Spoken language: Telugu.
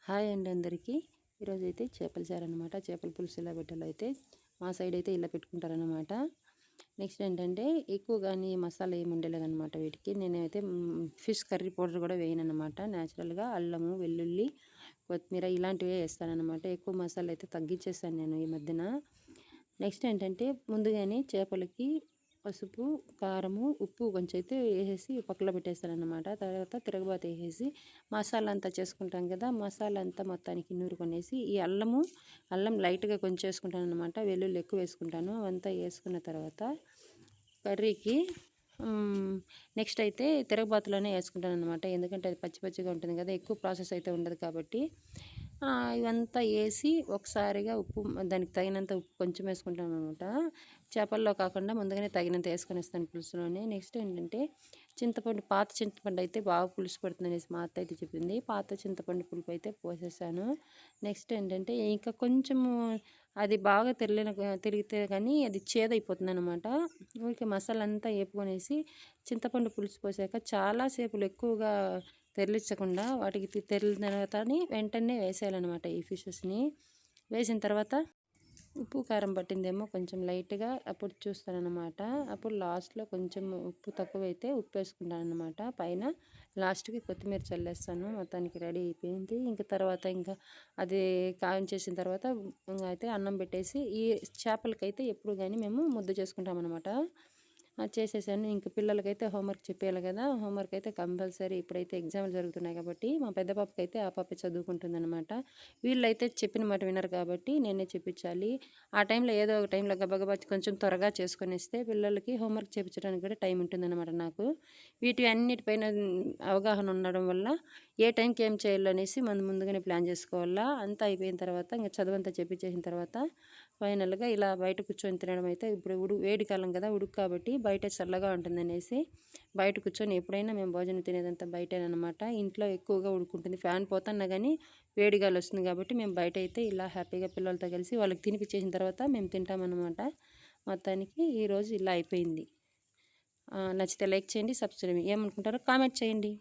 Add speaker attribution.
Speaker 1: హాయ్ అండి అందరికీ. ఈరోజైతే చేపల చారు అనమాట. చేపల పులుసు ఎలా పెట్టాలో అయితే మా సైడ్ అయితే ఇలా పెట్టుకుంటారనమాట. నెక్స్ట్ ఏంటంటే ఎక్కువగాని మసాలా ఏమి ఉండలేదన్నమాట వీటికి. నేనైతే ఫిష్ కర్రీ పౌడర్ కూడా వేయనన్నమాట. న్యాచురల్గా అల్లము, వెల్లుల్లి, కొత్తిమీర ఇలాంటివే వేస్తానన్నమాట. ఎక్కువ మసాలా అయితే తగ్గించేస్తాను నేను ఈ మధ్యన. నెక్స్ట్ ఏంటంటే ముందుగానే చేపలకి పసుపు, కారము, ఉప్పు కొంచెం అయితే వేసేసి పక్కలో పెట్టేస్తానన్నమాట. తర్వాత తిరగబాత వేసేసి మసాలా అంతా చేసుకుంటాం కదా, మసాలా అంతా మొత్తానికి నూరుకొనేసి ఈ అల్లం లైట్గా కొంచెం వేసుకుంటాను అనమాట. వెల్లుల్లి ఎక్కువ వేసుకుంటాను. అవంతా వేసుకున్న తర్వాత కర్రీకి నెక్స్ట్ అయితే తిరగబాతులోనే వేసుకుంటాను అనమాట. ఎందుకంటే అది పచ్చి పచ్చిగా ఉంటుంది కదా, ఎక్కువ ప్రాసెస్ అయితే ఉండదు కాబట్టి. ఇవంతా వేసి ఒకసారిగా ఉప్పు దానికి తగినంత ఉప్పు కొంచెం వేసుకుంటాను అనమాట. చేపల్లో కాకుండా ముందుగానే తగినంత వేసుకొని వస్తాను పులుసులోనే. నెక్స్ట్ ఏంటంటే పాత చింతపండు అయితే బాగా పులుసు పడుతుంది అనేసి మా అత్త అయితే చెప్పింది. పాత చింతపండు పులుపు అయితే పోసేసాను. నెక్స్ట్ ఏంటంటే ఇంకా కొంచెము అది బాగా తిరిగితే కానీ అది చేదైపోతుంది అనమాట. ఊరికే మసాలా అంతా వేపుకొనేసి చింతపండు పులుసు పోసాక చాలాసేపులు ఎక్కువగా తెరలించకుండా వాటికి తెరిలిన తర్వాత వెంటనే వేసేయాలన్నమాట ఈ ఫిషెస్ని. వేసిన తర్వాత ఉప్పు కారం పట్టిందేమో కొంచెం లైట్గా అప్పుడు చూస్తానన్నమాట. అప్పుడు లాస్ట్లో కొంచెం ఉప్పు తక్కువైతే ఉప్పు వేసుకుంటాను అనమాట. పైన లాస్ట్కి కొత్తిమీర చల్లేస్తాను. మొత్తానికి రెడీ అయిపోయింది. ఇంకా తర్వాత ఇంకా అది కాయం చేసిన తర్వాత అయితే అన్నం పెట్టేసి ఈ చేపలకైతే ఎప్పుడు కానీ మేము ముద్ద చేసుకుంటాం అనమాట. అది చేసేసాను. ఇంక పిల్లలకైతే హోంవర్క్ చెప్పేయాలి కదా, హోంవర్క్ అయితే కంపల్సరీ. ఇప్పుడైతే ఎగ్జామ్లు జరుగుతున్నాయి కాబట్టి మా పెద్ద పాపకైతే ఆ పాప చదువుకుంటుందన్నమాట. వీళ్ళైతే చెప్పిన మాట వినరు కాబట్టి నేనే చెప్పించాలి. ఆ టైంలో ఏదో ఒక టైంలో గబగబా కొంచెం త్వరగా చేసుకొని ఇస్తే పిల్లలకి హోంవర్క్ చేయించడానికి కూడా టైం ఉంటుందన్నమాట నాకు. వీటి అన్నిటిపైన అవగాహన ఉండడం వల్ల ఏ టైంకి ఏం చేయాలో అనేసి మనం ముందుగానే ప్లాన్ చేసుకోవాలా. అంతా అయిపోయిన తర్వాత ఇంకా చదువంతా చెప్పించేసిన తర్వాత ఫైనల్గా ఇలా బయట కూర్చొని తినడం అయితే ఇప్పుడు వేడి కాలం కదా, ఉడుకు కాబట్టి బయట చల్లగా ఉంటుందనేసి బయట కూర్చొని ఎప్పుడైనా మేము భోజనం తినేదంతా బయటేనమాట. ఇంట్లో ఎక్కువగా ఉడుకుంటుంది, ఫ్యాన్ పోతున్నా కానీ వేడిగాలు వస్తుంది కాబట్టి మేము బయట అయితే ఇలా హ్యాపీగా పిల్లలతో కలిసి వాళ్ళకి తినిపించేసిన తర్వాత మేము తింటామన్నమాట. మొత్తానికి ఈరోజు ఇలా అయిపోయింది. నచ్చితే లైక్ చేయండి, సబ్స్క్రైబ్ ఏమనుకుంటారో కామెంట్ చేయండి.